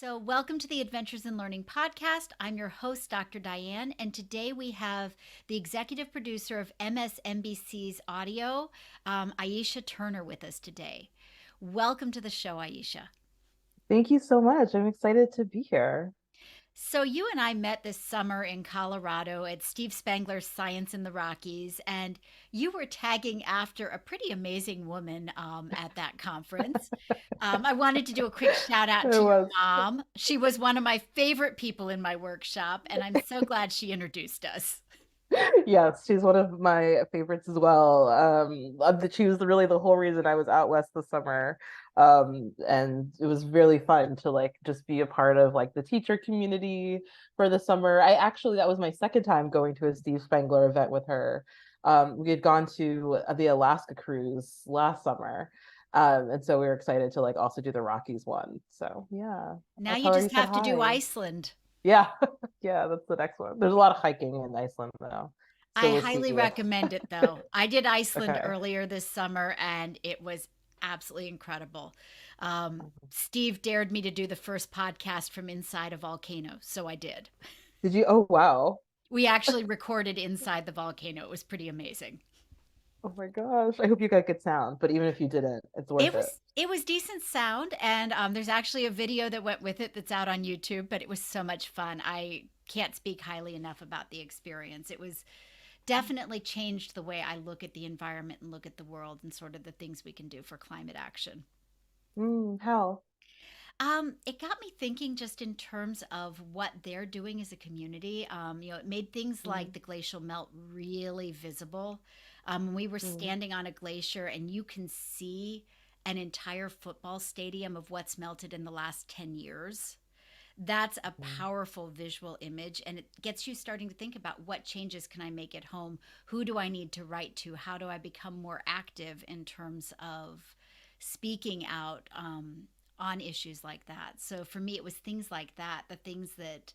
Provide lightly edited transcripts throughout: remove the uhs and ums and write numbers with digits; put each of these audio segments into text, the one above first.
So, welcome to the Adventures in Learning podcast. I'm your host, Dr. Diane, and today we have the executive producer of MSNBC's audio, Aisha Turner, with us today. Welcome to the show, Aisha. Thank you so much. I'm excited to be here. So, you and I met this summer in Colorado at Steve Spangler's Science in the Rockies, and you were tagging after a pretty amazing woman at that conference. I wanted to do a quick shout out It to your was. mom. She was one of my favorite people in my workshop, and I'm so glad she introduced us. Yes, she's one of my favorites as well. She was really the whole reason I was out west this summer. And it was really fun to like just be a part of like the teacher community for the summer. That was my second time going to a Steve Spangler event with her. We had gone to the Alaska cruise last summer. And so we were excited to like also do the Rockies one. So yeah, Now I'll you tell her you just said have to do hi. Iceland. Yeah, yeah, that's the next one. There's a lot of hiking in Iceland though. I So we'll see highly if recommend it, though. I did Iceland okay. earlier this summer, and it was absolutely incredible. Steve dared me to do the first podcast from inside a volcano, so I did. Did you? Oh wow. We actually recorded inside the volcano. It was pretty amazing. Oh my gosh. I hope you got good sound, but even if you didn't, it's worth it. It was decent sound, and there's actually a video that went with it that's out on YouTube. But it was so much fun. I can't speak highly enough about the experience. It was definitely changed the way I look at the environment and look at the world and sort of the things we can do for climate action. How? It got me thinking just in terms of what they're doing as a community. It made things like Mm, the glacial melt really visible. We were mm, standing on a glacier, and you can see an entire football stadium of what's melted in the last 10 years. That's a mm, powerful visual image, and it gets you starting to think about what changes can I make at home? Who do I need to write to? How do I become more active in terms of speaking out on issues like that? So for me, it was things like that, the things that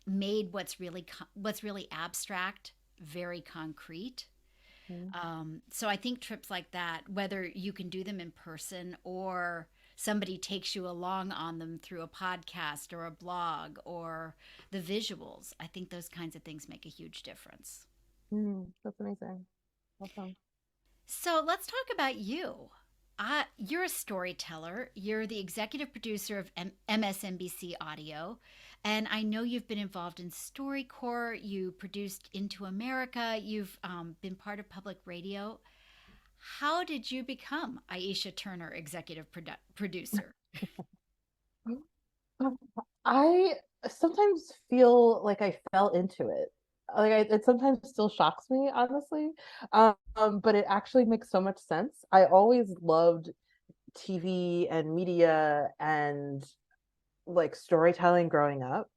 made what's really abstract very concrete. mm. So I think trips like that, whether you can do them in person or somebody takes you along on them through a podcast or a blog or the visuals, I think those kinds of things make a huge difference. That's amazing. Awesome. So let's talk about you. You're a storyteller. You're the executive producer of MSNBC Audio. And I know you've been involved in StoryCorps. You produced Into America. You've been part of public radio. How did you become Aisha Turner, executive producer? I sometimes feel like I fell into it. It sometimes still shocks me, honestly. But it actually makes so much sense. I always loved TV and media and like storytelling growing up.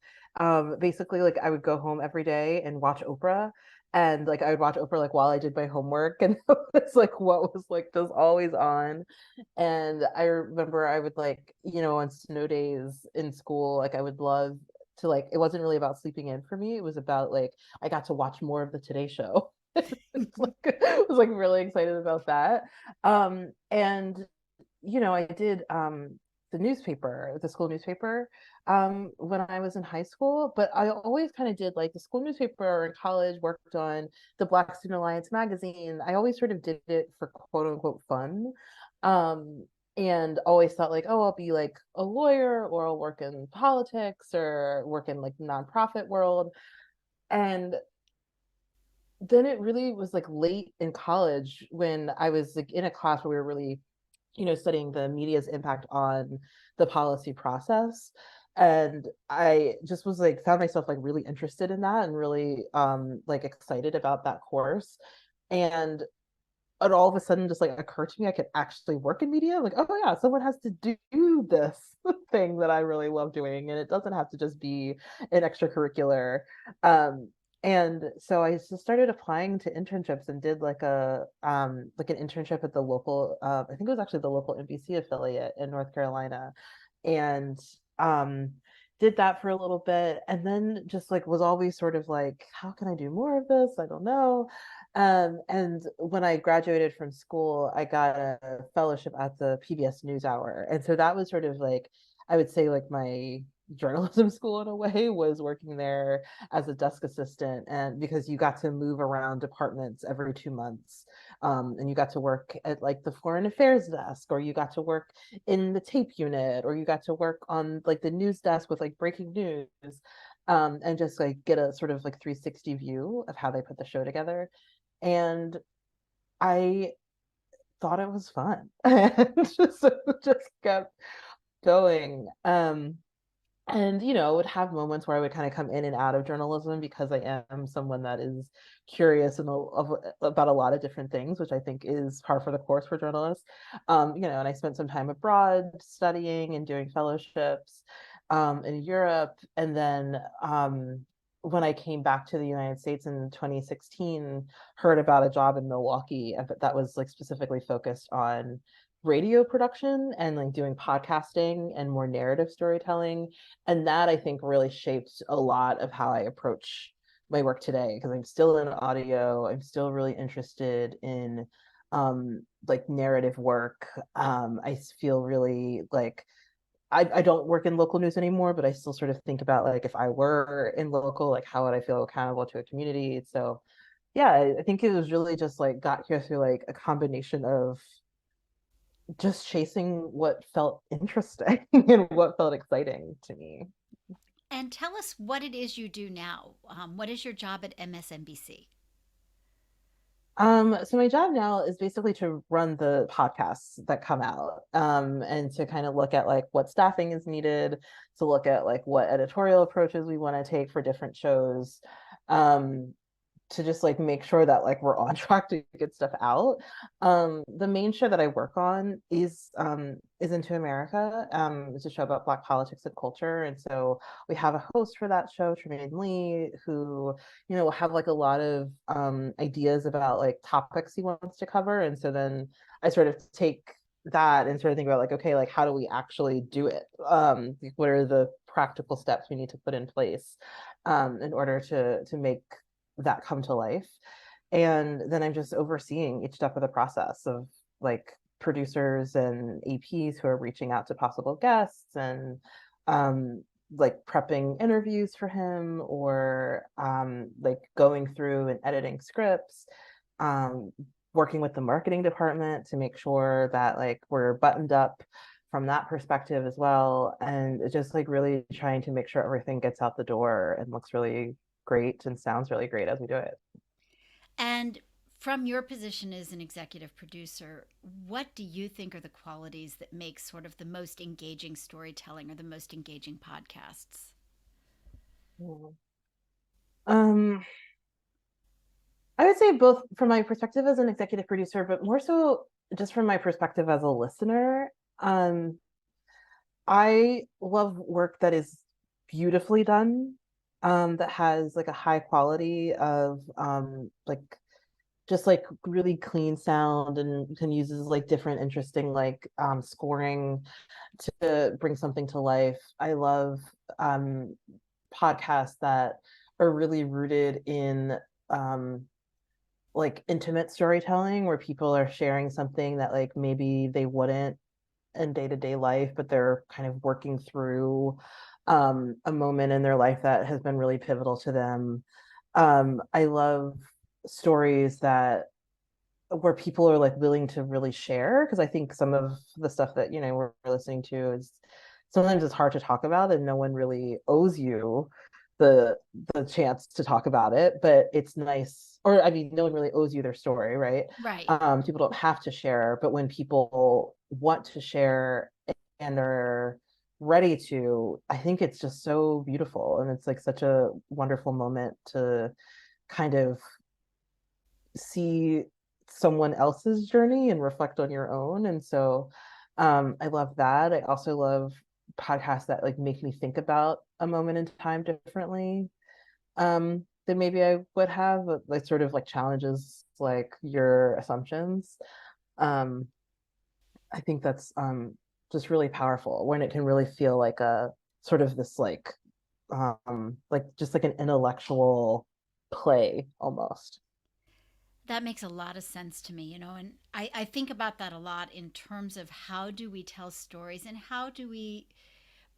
Basically, like I would go home every day and watch Oprah, and like I would watch Oprah like while I did my homework, and it's like what was like just always on. And I remember I would like on snow days in school, like I would love to like it wasn't really about sleeping in for me. It was about like I got to watch more of the Today Show. It's like I was like really excited about that. And I did the school newspaper, when I was in high school, but I always kind of did like the school newspaper in college, worked on the Black Student Alliance magazine. I always sort of did it for quote unquote fun. And always thought like, oh, I'll be like a lawyer or I'll work in politics or work in like nonprofit world. And then it really was like late in college when I was like in a class where we were really studying the media's impact on the policy process. And I just was like, found myself like really interested in that and really like excited about that course. And it all of a sudden just like occurred to me I could actually work in media. I'm like, oh yeah, someone has to do this thing that I really love doing. And it doesn't have to just be an extracurricular. Um, and so I just started applying to internships and did like an internship at the local I think it was actually the local NBC affiliate in North Carolina. And did that for a little bit and then just like was always sort of like, how can I do more of this? I don't know. And when I graduated from school, I got a fellowship at the PBS NewsHour. And so that was sort of like I would say like my journalism school in a way was working there as a desk assistant, and because you got to move around departments every 2 months, and you got to work at like the foreign affairs desk, or you got to work in the tape unit, or you got to work on like the news desk with like breaking news, and just like get a sort of like 360 view of how they put the show together. And I thought it was fun and just kept going. And would have moments where I would kind of come in and out of journalism because I am someone that is curious about a lot of different things, which I think is par for the course for journalists. And I spent some time abroad studying and doing fellowships in Europe, and then when I came back to the United States in 2016, heard about a job in Milwaukee, but that was like specifically focused on radio production and like doing podcasting and more narrative storytelling. And that I think really shaped a lot of how I approach my work today, because I'm still in audio. I'm still really interested in like narrative work. I feel really like I don't work in local news anymore, but I still sort of think about like if I were in local, like how would I feel accountable to a community? So yeah, I think it was really just like got here through like a combination of just chasing what felt interesting and what felt exciting to me. And tell us what it is you do now. What is your job at MSNBC? So my job now is basically to run the podcasts that come out, and to kind of look at like what staffing is needed, to look at like what editorial approaches we want to take for different shows, um, to just like make sure that like we're on track to get stuff out. The main show that I work on is Into America. It's a show about Black politics and culture, and so we have a host for that show, Tremaine Lee, who will have like a lot of ideas about like topics he wants to cover, and so then I sort of take that and sort of think about like, okay, like how do we actually do it? What are the practical steps we need to put in place in order to make that come to life? And then I'm just overseeing each step of the process of like producers and APs who are reaching out to possible guests, and like prepping interviews for him, or like going through and editing scripts, um, working with the marketing department to make sure that like we're buttoned up from that perspective as well. And just like really trying to make sure everything gets out the door and looks really great and sounds really great as we do it. And from your position as an executive producer, what do you think are the qualities that make sort of the most engaging storytelling or the most engaging podcasts? Um, I would say both from my perspective as an executive producer, but more so just from my perspective as a listener. I love work that is beautifully done, that has like a high quality of like just like really clean sound, and can uses like different interesting like scoring to bring something to life. I love um podcasts that are really rooted in um like intimate storytelling, where people are sharing something that like maybe they wouldn't in day-to-day life, but they're kind of working through a moment in their life that has been really pivotal to them. I love stories that where people are like willing to really share, because I think some of the stuff that we're listening to is sometimes it's hard to talk about, and no one really owes you the the chance to talk about it, but it's nice. Or I mean, no one really owes you their story, right? Right. People don't have to share, but when people want to share and are ready to, I think it's just so beautiful, and it's like such a wonderful moment to kind of see someone else's journey and reflect on your own. And so I love that. I also love podcasts that like make me think about a moment in time differently than maybe I would have, like sort of like challenges like your assumptions. um I think that's just really powerful when it can really feel like a sort of this like just like an intellectual play almost. That makes a lot of sense to me, and I think about that a lot in terms of how do we tell stories and how do we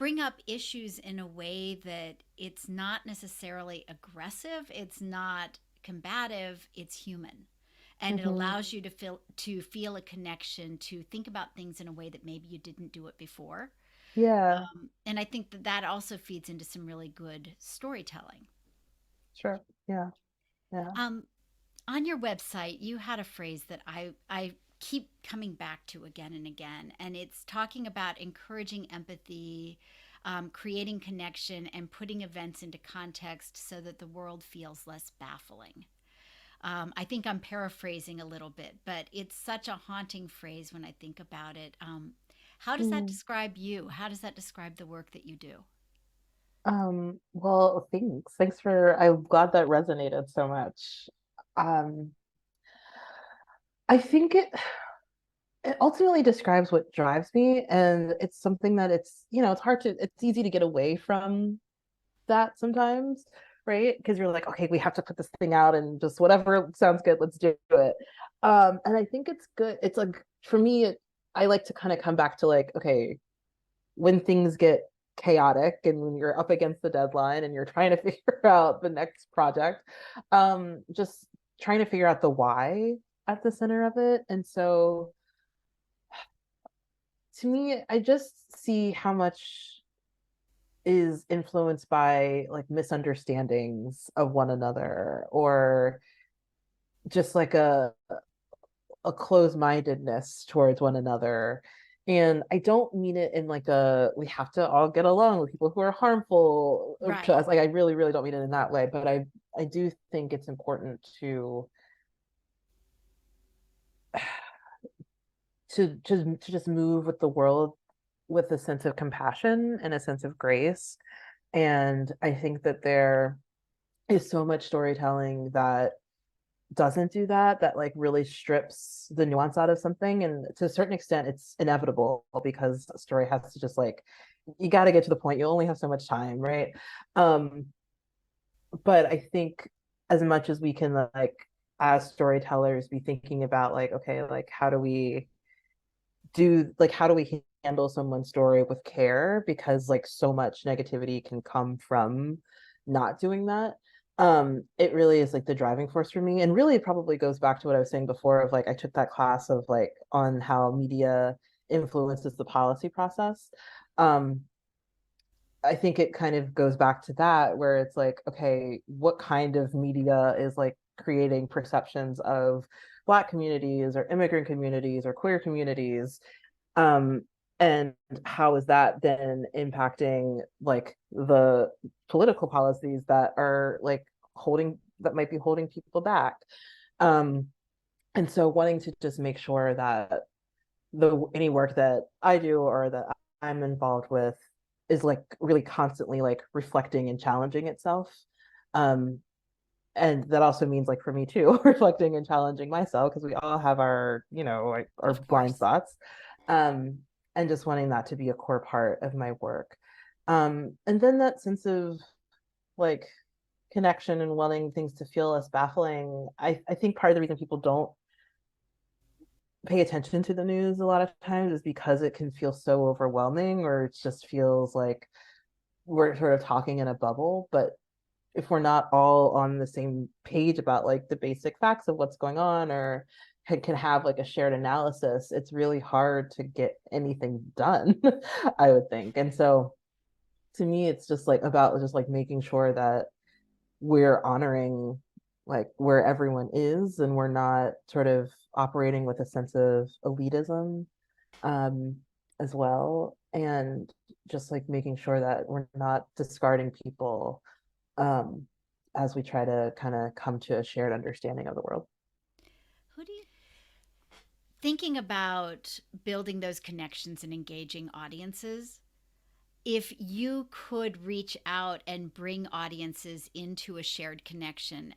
bring up issues in a way that it's not necessarily aggressive, it's not combative, it's human. And it Mm-hmm. allows you to feel a connection, to think about things in a way that maybe you didn't do it before. Yeah, And I think that that also feeds into some really good storytelling. sure. Yeah, yeah. Um, on your website, you had a phrase that I keep coming back to again and again, and it's talking about encouraging empathy, creating connection, and putting events into context so that the world feels less baffling. I think I'm paraphrasing a little bit, but it's such a haunting phrase when I think about it. How does that Mm. describe you? How does that describe the work that you do? Well, thanks. Thanks for, I'm glad that resonated so much. Um, I think it ultimately describes what drives me, and it's something that it's hard to, it's easy to get away from that sometimes, right? Because you're like, okay, we have to put this thing out and just whatever sounds good, let's do it. And I think it's good. It's like for me, I like to kind of come back to like, okay, when things get chaotic and when you're up against the deadline and you're trying to figure out the next project, just trying to figure out the why at the center of it. And so to me, I just see how much is influenced by like misunderstandings of one another or just like a closed-mindedness towards one another. And I don't mean it in like a we have to all get along with people who are harmful to Right. us. Like I really, really don't mean it in that way, but I do think it's important to just move with the world with a sense of compassion and a sense of grace. And I think that there is so much storytelling that doesn't do that, that like really strips the nuance out of something. And to a certain extent, it's inevitable because a story has to just like, you got to get to the point. You only have so much time, right? Um, but I think as much as we can, like, as storytellers, be thinking about like, okay, like, how do we handle someone's story with care? Because like so much negativity can come from not doing that. It really is like the driving force for me, and really it probably goes back to what I was saying before of like I took that class of like on how media influences the policy process. um I think it kind of goes back to that where it's like, okay, what kind of media is like creating perceptions of Black communities or immigrant communities or queer communities, um, and how is that then impacting like the political policies that are like that might be holding people back. Um, and so wanting to just make sure that the any work that I do or that I'm involved with is like really constantly like reflecting and challenging itself. Um, and that also means like for me too, reflecting and challenging myself because we all have like our Of blind course. spots. Um, and just wanting that to be a core part of my work. And then that sense of like connection and wanting things to feel less baffling. I think part of the reason people don't pay attention to the news a lot of times is because it can feel so overwhelming, or it just feels like we're sort of talking in a bubble. But if we're not all on the same page about like the basic facts of what's going on, or can have like a shared analysis, it's really hard to get anything done, I would think. And so to me, it's just like about just like making sure that we're honoring like where everyone is and we're not sort of operating with a sense of elitism, um, as well. And just like making sure that we're not discarding people, um, as we try to kind of come to a shared understanding of the world. Who do you thinking about building those connections and engaging audiences? If you could reach out and bring audiences into a shared connection,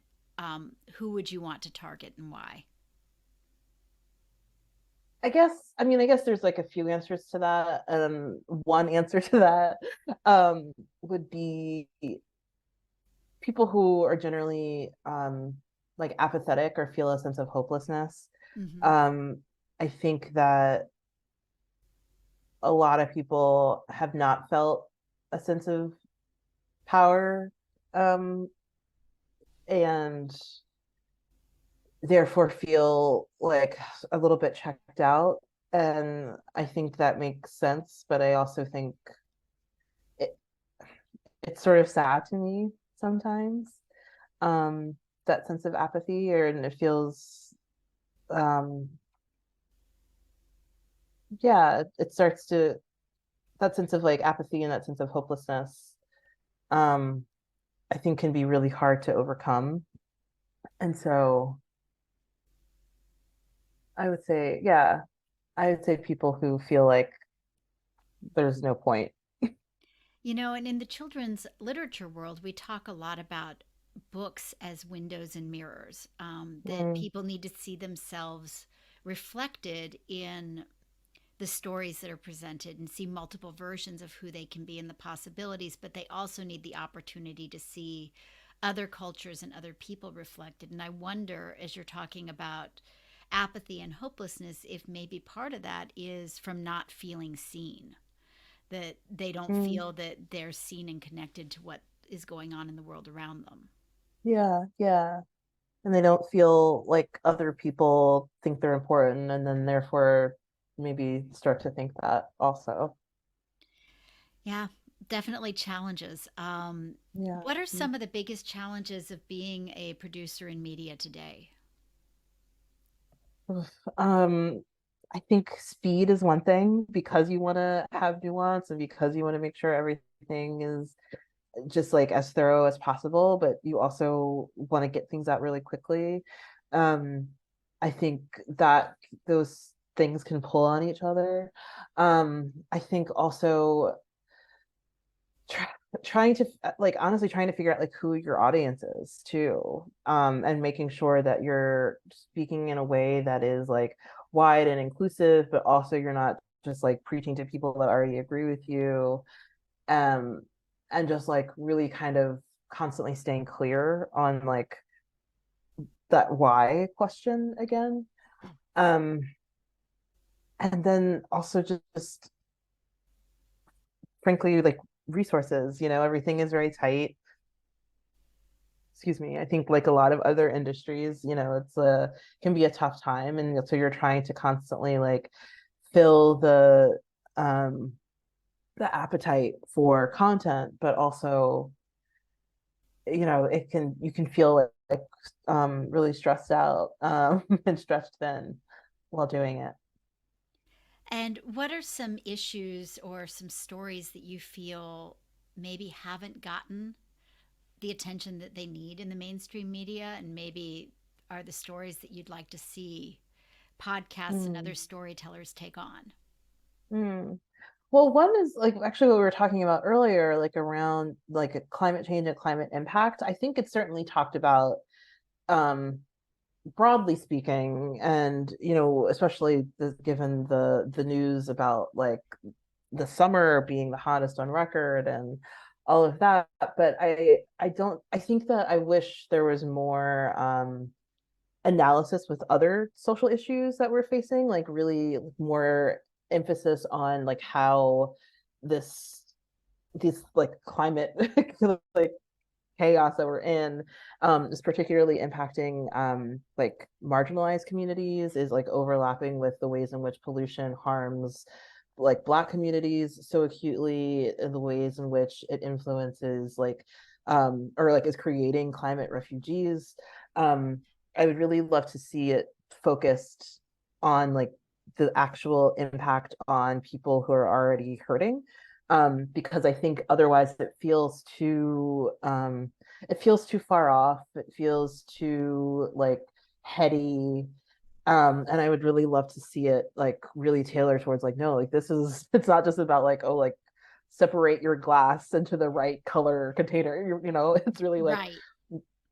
who would you want to target and why? I guess there's like a few answers to that. One answer to that would be people who are generally like apathetic or feel a sense of hopelessness. Mm-hmm. Um, I think that a lot of people have not felt a sense of power, and therefore feel like a little bit checked out. And I think that makes sense, but I also think it, it's sort of sad to me sometimes, um, that sense of apathy, or and it feels, um, yeah, it starts to, that sense of like apathy and that sense of hopelessness, um, I think can be really hard to overcome. And so I would say, yeah, I would say people who feel like there's no point. You know, and in the children's literature world, we talk a lot about books as windows and mirrors, that Mm, people need to see themselves reflected in the stories that are presented and see multiple versions of who they can be and the possibilities, but they also need the opportunity to see other cultures and other people reflected. And I wonder, as you're talking about apathy and hopelessness, if maybe part of that is from not feeling seen, that they don't mm, feel that they're seen and connected to what is going on in the world around them. yeah, yeah. And they don't feel like other people think they're important, and then therefore maybe start to think that also. Yeah, definitely challenges. Yeah. What are some of the biggest challenges of being a producer in media today? Um, I think speed is one thing, because you want to have nuance and because you want to make sure everything is just like as thorough as possible, but you also want to get things out really quickly. Um, I think that those things can pull on each other. I think also try, trying to like honestly trying to figure out like who your audience is too, and making sure that you're speaking in a way that is like wide and inclusive, but also you're not just like preaching to people that already agree with you, um and just like really kind of constantly staying clear on like that why question again, um and then also just frankly like resources, everything is very tight. Excuse me. I think like a lot of other industries, it's a can be a tough time, and so you're trying to constantly like fill um the appetite for content, but also, it can you can feel like really stressed out, and stretched thin while doing it. And what are some issues or some stories that you feel maybe haven't gotten the attention that they need in the mainstream media, and maybe are the stories that you'd like to see podcasts and other Mm. storytellers take on? Mm. Well, one is like actually what we were talking about earlier, like around like a climate change and climate impact. I think it's certainly talked about, um, broadly speaking, and especially given the news about like the summer being the hottest on record and all of that. But I don't I think that I wish there was more, analysis with other social issues that we're facing, like really more emphasis on like how this these like climate like chaos that we're in, is particularly impacting, like marginalized communities, is like overlapping with the ways in which pollution harms like Black communities so acutely, in the ways in which it influences like, or like is creating climate refugees. um I would really love to see it focused on like the actual impact on people who are already hurting, because I think otherwise it feels too far off. It feels too like heady. And I would really love to see it like really tailor towards like, no, like this is it's not just about like, oh, like separate your glass into the right color container. It's really Right.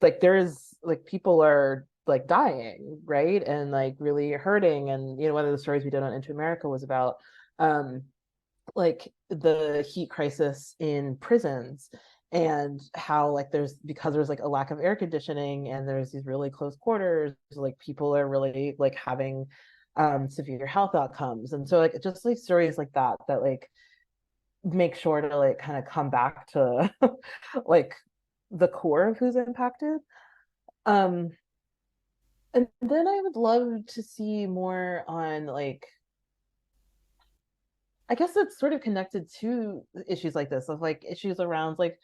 like there is like people are like dying, right? And like really hurting. And one of the stories we did on Into America was about, um like the heat crisis in prisons, and how like there's like a lack of air conditioning, and there's these really close quarters, like people are really like having, severe health outcomes. And so like just like stories like that like make sure to like kind of come back to like the core of who's impacted. Um, and then I would love to see more on like, I guess it's sort of connected to issues like this, of like issues around like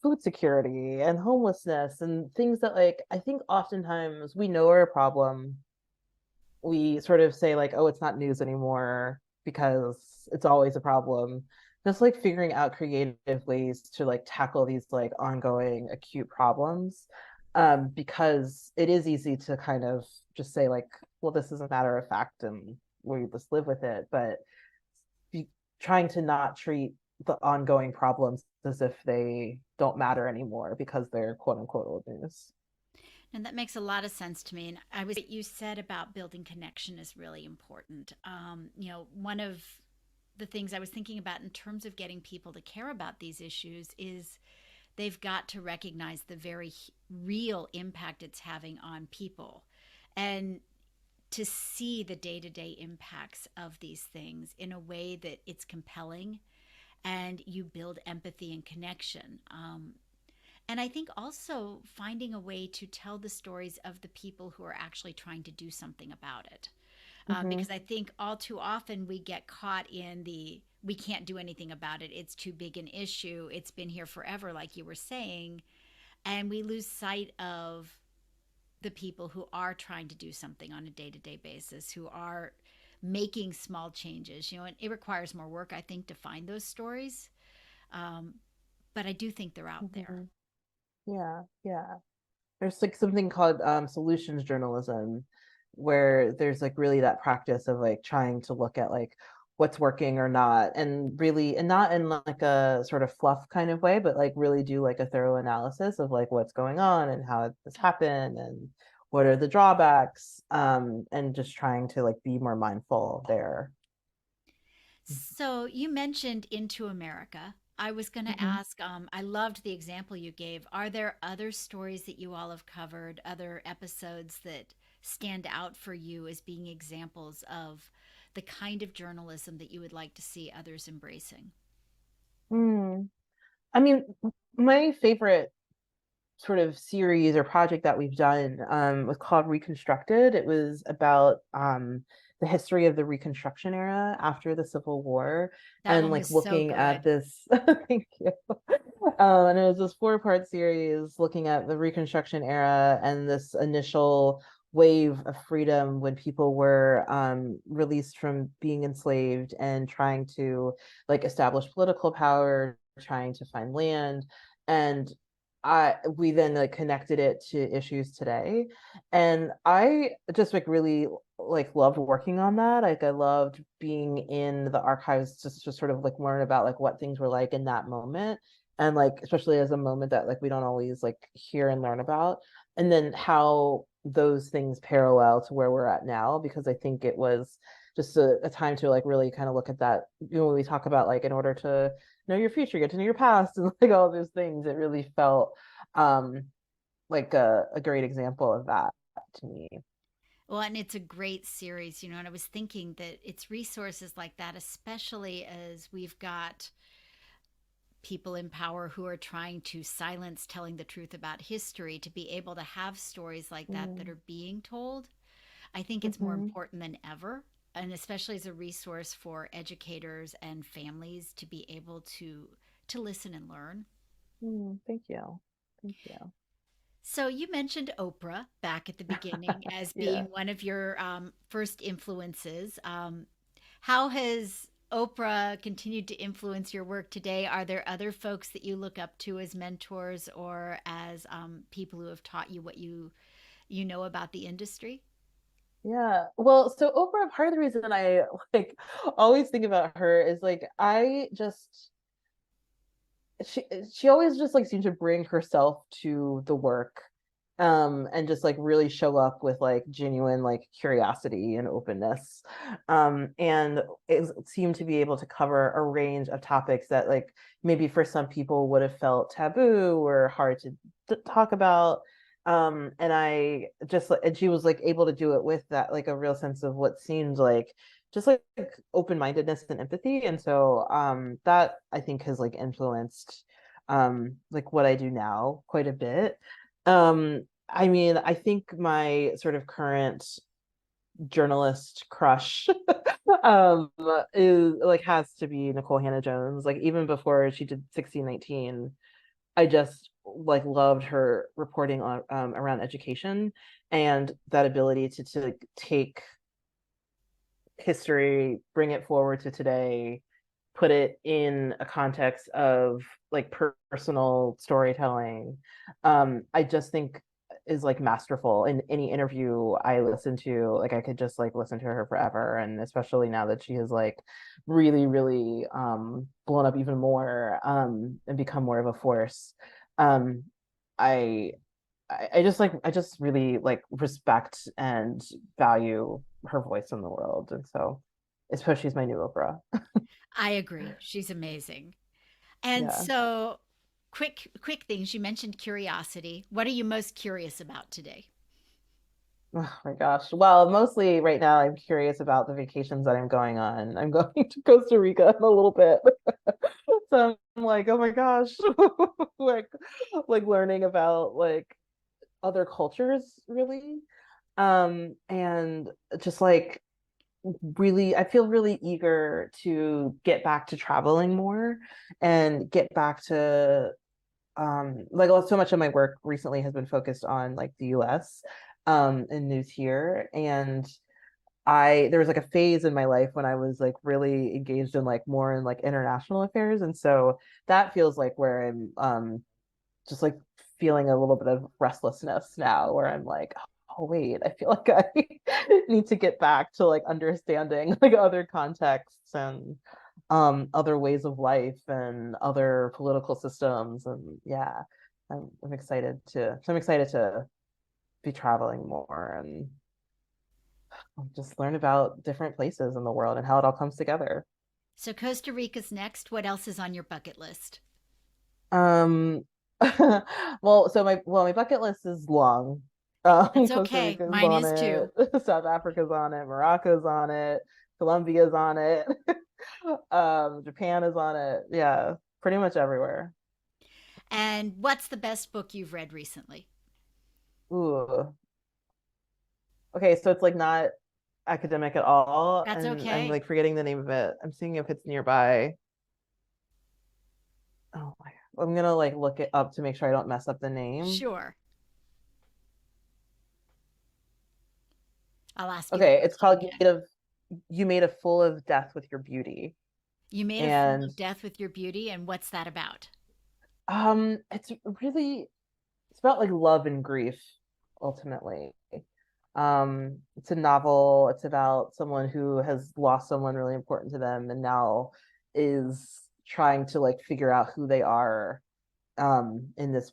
food security and homelessness and things that like I think oftentimes we know are a problem. We sort of say like, oh, it's not news anymore because it's always a problem. Just like figuring out creative ways to like tackle these like ongoing acute problems. Because it is easy to kind of just say like, well, this is a matter of fact and we just live with it. But trying to not treat the ongoing problems as if they don't matter anymore because they're quote unquote old news. And that makes a lot of sense to me. And what you said about building connection is really important. One of the things I was thinking about in terms of getting people to care about these issues is they've got to recognize the very real impact it's having on people, and to see the day-to-day impacts of these things in a way that it's compelling and you build empathy and connection. And I think also finding a way to tell the stories of the people who are actually trying to do something about it. Mm-hmm. Because I think all too often we get caught in the we can't do anything about it. It's too big an issue. It's been here forever, like you were saying. And we lose sight of the people who are trying to do something on a day to day basis, who are making small changes, and it requires more work, I think, to find those stories. Um, but I do think they're out there. Mm-hmm. Yeah, yeah. There's like something called solutions journalism, where there's like really that practice of like trying to look at like what's working or not, and really, and not in like a sort of fluff kind of way, but like really do like a thorough analysis of like what's going on and how this happened and what are the drawbacks, and just trying to like be more mindful there. So you mentioned Into America. I was going to Mhm. ask, I loved the example you gave. Are there other stories that you all have covered, other episodes that stand out for you as being examples of the kind of journalism that you would like to see others embracing? Mm. I mean, my favorite sort of series or project that we've done was called Reconstructed. It was about the history of the Reconstruction era after the Civil War, That and one like was so looking at good. this. Thank you. And it was this four-part series looking at the Reconstruction era and this initial wave of freedom when people were released from being enslaved and trying to like establish political power, trying to find land. And we then like connected it to issues today, and I just like really like loved working on that. Like I loved being in the archives just to sort of like learn about like what things were like in that moment, and like especially as a moment that like we don't always like hear and learn about, and then how those things parallel to where we're at now, because I think it was just a time to like really kind of look at that. When we talk about like in order to know your future, get to know your past, and like all those things, it really felt um like a great example of that to me. Well, and it's a great series, and I was thinking that it's resources like that, especially as we've got people in power who are trying to silence telling the truth about history, to be able to have stories like that Mm-hmm. are being told. I think it's more Mm-hmm. important than ever, and especially as a resource for educators and families to be able to listen and learn. Thank you. Thank you. So you mentioned Oprah back at the beginning as being Yeah. one of your first influences. How has Oprah continued to influence your work today? Are there other folks that you look up to as mentors or as people who have taught you what you know about the industry? Yeah. Well, so Oprah, part of the reason I like always think about her is like I just she she always just like seems to bring herself to the work, and just like really show up with like genuine like curiosity and openness, and it seemed to be able to cover a range of topics that like maybe for some people would have felt taboo or hard to talk about, and I just and she was like able to do it with that like a real sense of what seemed like just like open-mindedness and empathy. And so that I think has like influenced like what I do now quite a bit. I mean, I think my sort of current journalist crush um is like has to be Nikole Hannah-Jones. Like even before she did 1619, I just like loved her reporting on around education and that ability to like, take history, bring it forward to today, put it in a context of like personal storytelling. I just think is like masterful. In any interview I listen to, like I could just like listen to her forever. And especially now that she has like really, really blown up even more and become more of a force. Um, I I just really like respect and value her voice in the world. And so I suppose she's my new Oprah. I agree. She's amazing. And Yeah. so, quick things. You mentioned curiosity. What are you most curious about today? Oh my gosh. Well, mostly right now I'm curious about the vacations that I'm going on. I'm going to Costa Rica in a little bit. So I'm like, oh my gosh. like like learning about like other cultures really. And just like really I feel really eager to get back to traveling more and get back to like so much of my work recently has been focused on like the US and news here. And there was like a phase in my life when I was like really engaged in like more in like international affairs. And so that feels like where I'm just like feeling a little bit of restlessness now where I'm like, oh wait, I feel like I need to get back to like understanding like other contexts and other ways of life and other political systems. And yeah, I'm excited to be traveling more and just learn about different places in the world and how it all comes together. So, Costa Rica's next. What else is on your bucket list? Um, my bucket list is long. That's Costa okay. Rica's Mine on is too. it, South Africa's on it, Morocco's on it, Colombia's on it, Japan is on it. Yeah, pretty much everywhere. And what's the best book you've read recently? Ooh. Okay, so it's like not academic at all, That's and I'm okay. like forgetting the name of it. I'm seeing if it's nearby. Oh my God. I'm gonna like look it up to make sure I don't mess up the name. Sure. I'll ask you the Okay, it's question called again. You Made a Fool of Death with Your Beauty. You made a fool And of death with your beauty, and what's that about? it's really it's about like love and grief ultimately. It's a novel. It's about someone who has lost someone really important to them and now is trying to like figure out who they are in this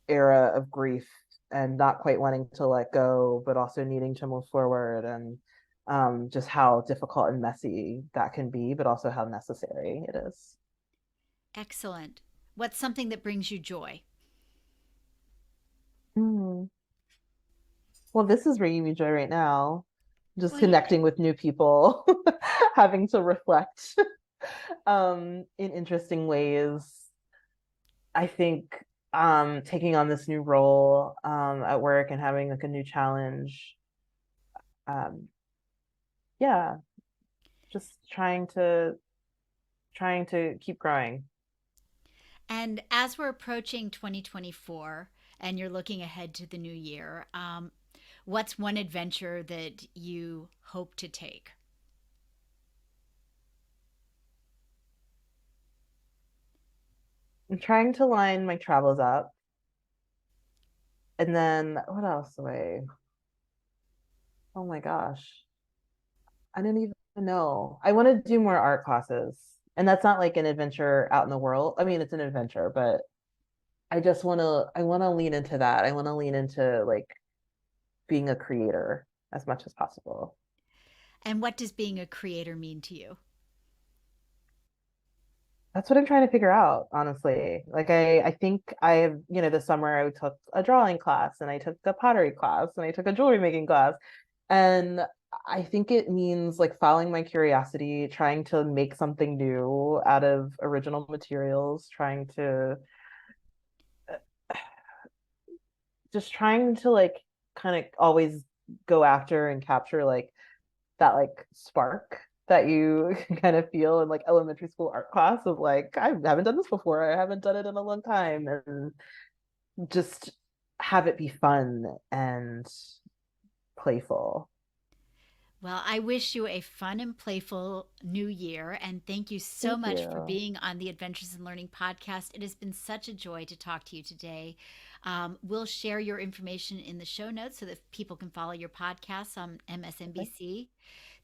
era of grief and not quite wanting to let go, but also needing to move forward and just how difficult and messy that can be, but also how necessary it is. Excellent. What's something that brings you joy? Mm. Well, this is bringing me joy right now. Just Well, yeah. connecting with new people, having to reflect in interesting ways. I think taking on this new role at work and having like a new challenge. Um, yeah, just trying to keep growing. And as we're approaching 2024 and you're looking ahead to the new year, what's one adventure that you hope to take? I'm trying to line my travels up. And then what else do oh my gosh. I didn't even know. I want to do more art classes. And that's not like an adventure out in the world. I mean, it's an adventure, but I want to lean into that. I want to lean into like being a creator as much as possible. And what does being a creator mean to you? That's what I'm trying to figure out, honestly. Like I think this summer I took a drawing class and I took a pottery class and I took a jewelry making class. And I think it means like following my curiosity, trying to make something new out of original materials, trying to just trying to like kind of always go after and capture like that like spark that you kind of feel in like elementary school art class of like, I haven't done this before, I haven't done it in a long time, and just have it be fun and playful. Well, I wish you a fun and playful new year. And thank you so Thank much for you. being on the Adventures in Learning podcast. It has been such a joy to talk to you today. We'll share your information in the show notes so that people can follow your podcasts on Okay. MSNBC.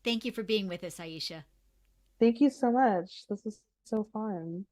Thank you for being with us, Aisha. Thank you so much. This is so fun.